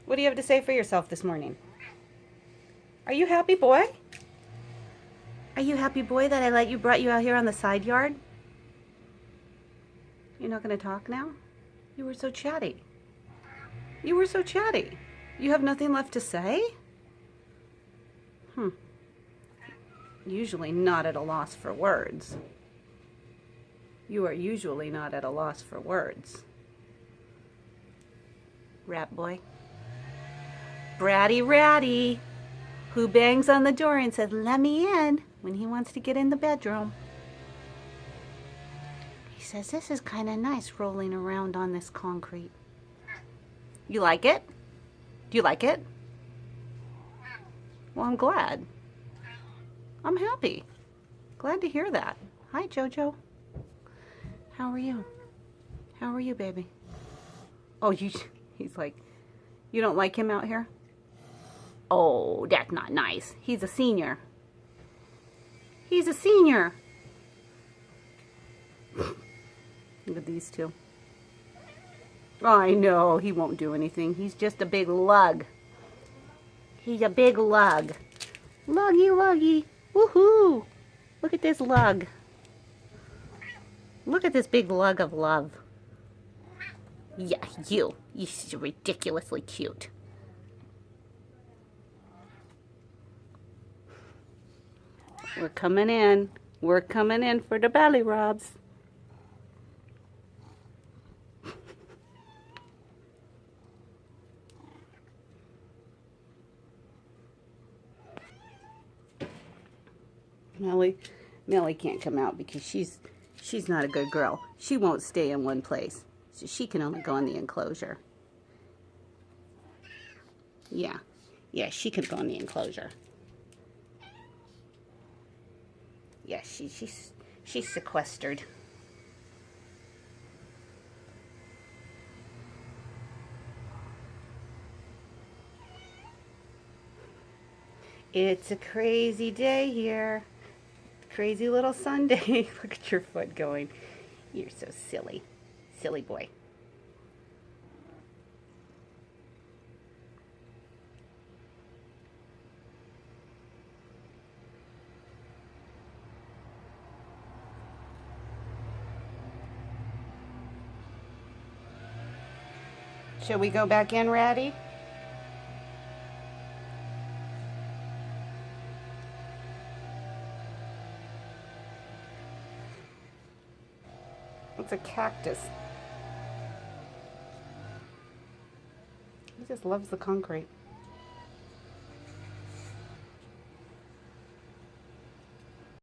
What do you have to say for yourself this morning? Are you happy, boy? Are you happy, boy, that brought you out here on the side yard? You're not going to talk now? You were so chatty. You were so chatty. You have nothing left to say? Usually not at a loss for words. You are usually not at a loss for words. Rat boy. Bratty ratty, who bangs on the door and says, "Let me in," when he wants to get in the bedroom. He says, "This is kind of nice rolling around on this concrete." You like it? Do you like it? Well, I'm glad. I'm happy. Glad to hear that. Hi, Jojo. How are you? How are you, baby? Oh, he's like, you don't like him out here? Oh, that's not nice. He's a senior. He's a senior. Look at these two. I know, he won't do anything. He's just a big lug. He's a big lug. Luggy, luggy. Woohoo! Look at this lug. Look at this big lug of love. Yeah, you're ridiculously cute. We're coming in. We're coming in for the belly rubs. Melly can't come out because she's not a good girl. She won't stay in one place. So she can only go in the enclosure. Yeah, she can go in the enclosure. Yeah, she's sequestered. It's a crazy day here. Crazy little Sunday. Look at your foot going. You're so silly. Silly boy. Shall we go back in, Ratty? It's a cactus. He just loves the concrete.